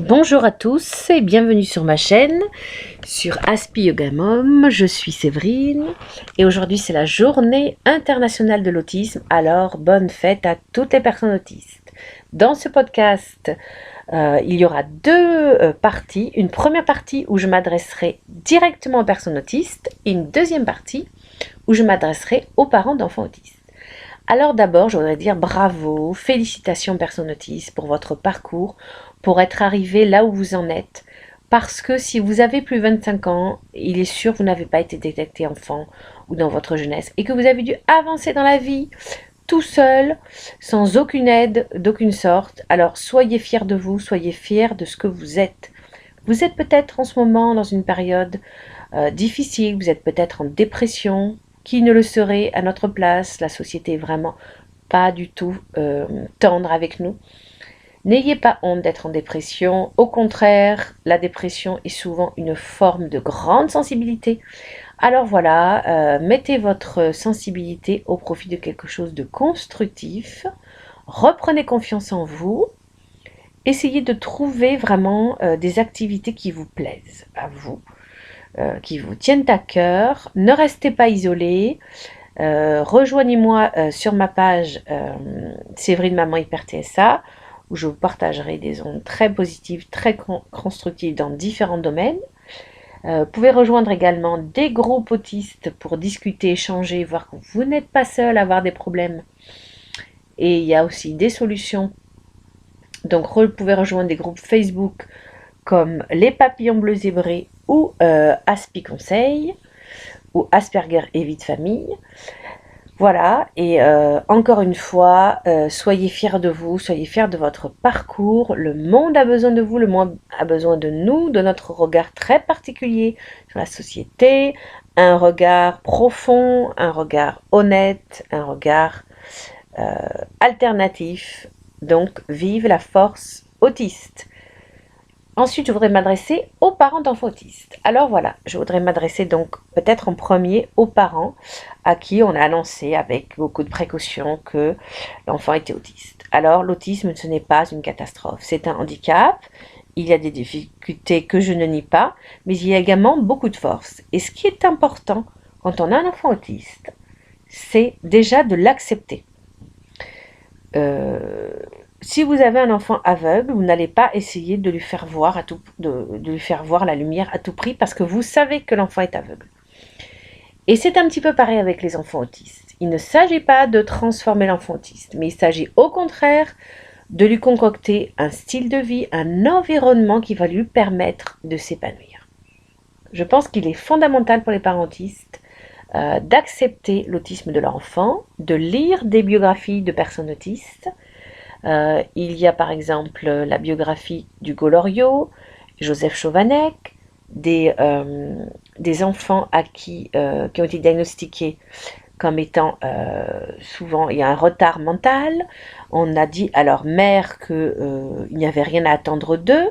Bonjour à tous et bienvenue sur ma chaîne, sur Aspi Yoga Mom. Je suis Séverine et aujourd'hui c'est la journée internationale de l'autisme, alors bonne fête à toutes les personnes autistes. Dans ce podcast, il y aura deux parties. Une première partie où je m'adresserai directement aux personnes autistes et une deuxième partie où je m'adresserai aux parents d'enfants autistes. Alors d'abord, je voudrais dire bravo, félicitations personnes autistes pour votre parcours, pour être arrivé là où vous en êtes. Parce que si vous avez plus de 25 ans, il est sûr que vous n'avez pas été détecté enfant ou dans votre jeunesse et que vous avez dû avancer dans la vie tout seul, sans aucune aide d'aucune sorte. Alors soyez fiers de vous, soyez fiers de ce que vous êtes. Vous êtes peut-être en ce moment dans une période difficile, vous êtes peut-être en dépression. Qui ne le serait à notre place? La société est vraiment pas du tout tendre avec nous. N'ayez pas honte d'être en dépression. Au contraire, la dépression est souvent une forme de grande sensibilité. Alors voilà, mettez votre sensibilité au profit de quelque chose de constructif. Reprenez confiance en vous. Essayez de trouver vraiment des activités qui vous plaisent à vous, qui vous tiennent à cœur. Ne restez pas isolés. Rejoignez-moi sur ma page Séverine Maman Hyper TSA où je vous partagerai des ondes très positives, très constructives dans différents domaines. Vous pouvez rejoindre également des groupes autistes pour discuter, échanger, voir que vous n'êtes pas seul à avoir des problèmes. Et il y a aussi des solutions. Donc vous pouvez rejoindre des groupes Facebook comme les papillons bleus zébrés ou Aspi Conseil ou Asperger et vie de famille. Voilà, et encore une fois, soyez fiers de vous, soyez fiers de votre parcours. Le monde a besoin de vous, le monde a besoin de nous, de notre regard très particulier sur la société, un regard profond, un regard honnête, un regard alternatif. Donc, vive la force autiste. Ensuite, je voudrais m'adresser aux parents d'enfants autistes. Alors voilà, je voudrais m'adresser donc peut-être en premier aux parents à qui on a annoncé avec beaucoup de précautions que l'enfant était autiste. Alors l'autisme, ce n'est pas une catastrophe, c'est un handicap. Il y a des difficultés que je ne nie pas, mais il y a également beaucoup de force. Et ce qui est important quand on a un enfant autiste, c'est déjà de l'accepter. Si vous avez un enfant aveugle, vous n'allez pas essayer de lui faire voir de lui faire voir la lumière à tout prix parce que vous savez que l'enfant est aveugle. Et c'est un petit peu pareil avec les enfants autistes. Il ne s'agit pas de transformer l'enfant autiste, mais il s'agit au contraire de lui concocter un style de vie, un environnement qui va lui permettre de s'épanouir. Je pense qu'il est fondamental pour les parents autistes d'accepter l'autisme de leur enfant, de lire des biographies de personnes autistes. Il y a par exemple la biographie d'Hugo Loriot, Joseph Chovanec, des enfants qui ont été diagnostiqués comme étant souvent il y a un retard mental. On a dit à leur mère qu'il n'y avait rien à attendre d'eux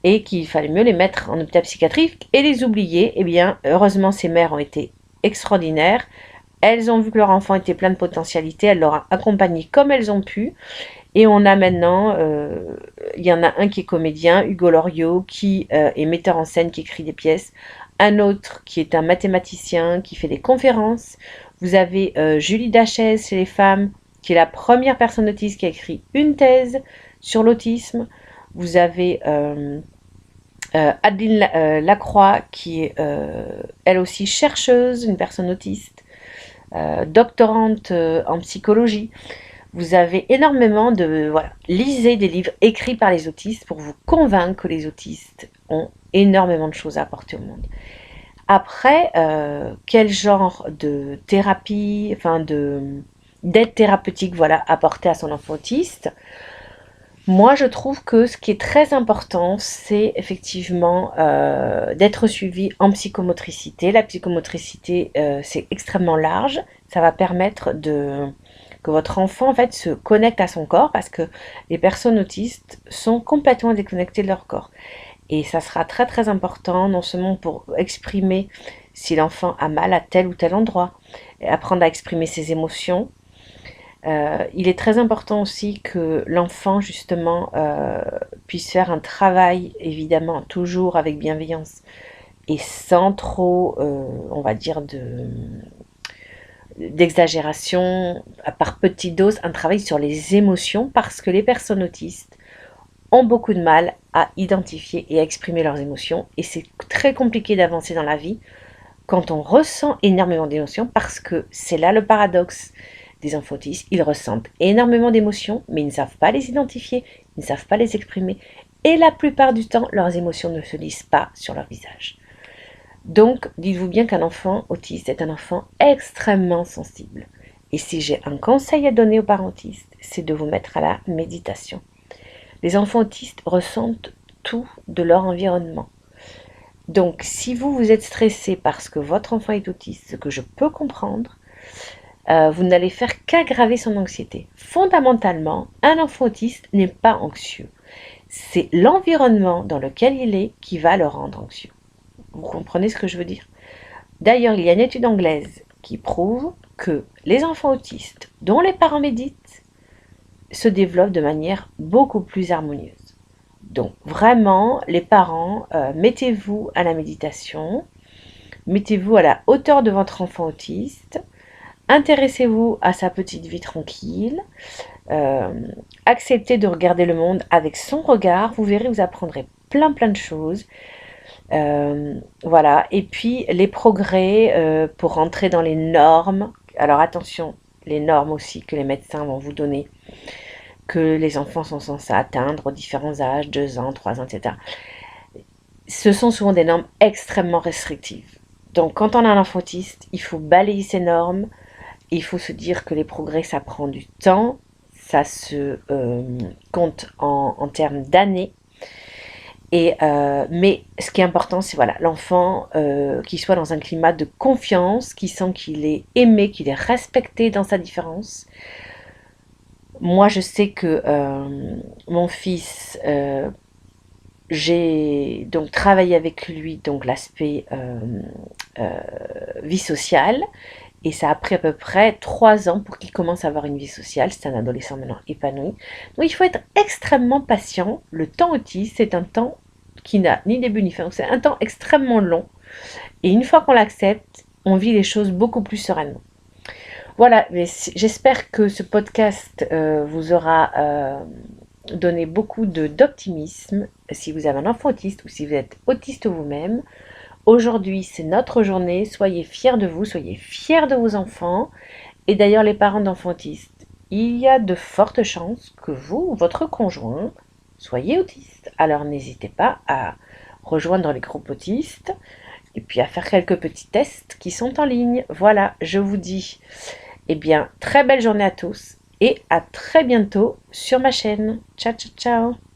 et qu'il fallait mieux les mettre en hôpital psychiatrique et les oublier. Eh bien, heureusement, ces mères ont été extraordinaires. Elles ont vu que leur enfant était plein de potentialités, elles l'ont accompagné comme elles ont pu. Et on a maintenant, il y en a un qui est comédien, Hugo Loriot, qui est metteur en scène, qui écrit des pièces. Un autre qui est un mathématicien, qui fait des conférences. Vous avez Julie Dachez chez les femmes, qui est la première personne autiste qui a écrit une thèse sur l'autisme. Vous avez Adeline Lacroix, qui est elle aussi chercheuse, une personne autiste, doctorante en psychologie. Vous avez énormément de... Voilà, lisez des livres écrits par les autistes pour vous convaincre que les autistes ont énormément de choses à apporter au monde. Après, quel genre de thérapie, d'aide thérapeutique, voilà, apporter à son enfant autiste? Moi, je trouve que ce qui est très important, c'est effectivement d'être suivi en psychomotricité. La psychomotricité, c'est extrêmement large. Ça va permettre que votre enfant en fait se connecte à son corps parce que les personnes autistes sont complètement déconnectées de leur corps. Et ça sera très très important, non seulement pour exprimer si l'enfant a mal à tel ou tel endroit, et apprendre à exprimer ses émotions, Il est très important aussi que l'enfant, justement, puisse faire un travail, évidemment, toujours avec bienveillance et sans trop, on va dire, d'exagération, par petites doses, un travail sur les émotions, parce que les personnes autistes ont beaucoup de mal à identifier et à exprimer leurs émotions, et c'est très compliqué d'avancer dans la vie quand on ressent énormément d'émotions, parce que c'est là le paradoxe des enfants autistes. Ils ressentent énormément d'émotions, mais ils ne savent pas les identifier, ils ne savent pas les exprimer, et la plupart du temps, leurs émotions ne se lisent pas sur leur visage. Donc, dites-vous bien qu'un enfant autiste est un enfant extrêmement sensible. Et si j'ai un conseil à donner aux parents autistes, c'est de vous mettre à la méditation. Les enfants autistes ressentent tout de leur environnement. Donc, si vous êtes stressé parce que votre enfant est autiste, ce que je peux comprendre, vous n'allez faire qu'aggraver son anxiété. Fondamentalement, un enfant autiste n'est pas anxieux. C'est l'environnement dans lequel il est qui va le rendre anxieux. Vous comprenez ce que je veux dire? D'ailleurs, il y a une étude anglaise qui prouve que les enfants autistes dont les parents méditent se développent de manière beaucoup plus harmonieuse. Donc vraiment, les parents, mettez-vous à la méditation, mettez-vous à la hauteur de votre enfant autiste, intéressez-vous à sa petite vie tranquille, acceptez de regarder le monde avec son regard, vous verrez, vous apprendrez plein de choses. Voilà, et puis les progrès pour rentrer dans les normes. Alors attention, les normes aussi que les médecins vont vous donner, que les enfants sont censés atteindre aux différents âges, 2 ans, 3 ans, etc. Ce sont souvent des normes extrêmement restrictives. Donc quand on a un enfant autiste, il faut balayer ces normes, il faut se dire que les progrès, ça prend du temps, ça se compte en termes d'années. Mais ce qui est important, c'est voilà, l'enfant qui soit dans un climat de confiance, qui sent qu'il est aimé, qu'il est respecté dans sa différence. Moi, je sais que mon fils, j'ai donc travaillé avec lui donc l'aspect vie sociale, et ça a pris à peu près 3 ans pour qu'il commence à avoir une vie sociale. C'est un adolescent maintenant épanoui. Donc il faut être extrêmement patient. Le temps autiste, c'est un temps qui n'a ni début ni fin. Donc c'est un temps extrêmement long. Et une fois qu'on l'accepte, on vit les choses beaucoup plus sereinement. Voilà, mais j'espère que ce podcast vous aura donné beaucoup d'optimisme. Si vous avez un enfant autiste ou si vous êtes autiste vous-même, aujourd'hui c'est notre journée. Soyez fiers de vous, soyez fiers de vos enfants. Et d'ailleurs, les parents d'enfants autistes, il y a de fortes chances que vous ou votre conjoint soyez autiste. Alors n'hésitez pas à rejoindre les groupes autistes et puis à faire quelques petits tests qui sont en ligne. Voilà, je vous dis, eh bien, très belle journée à tous et à très bientôt sur ma chaîne. Ciao, ciao, ciao!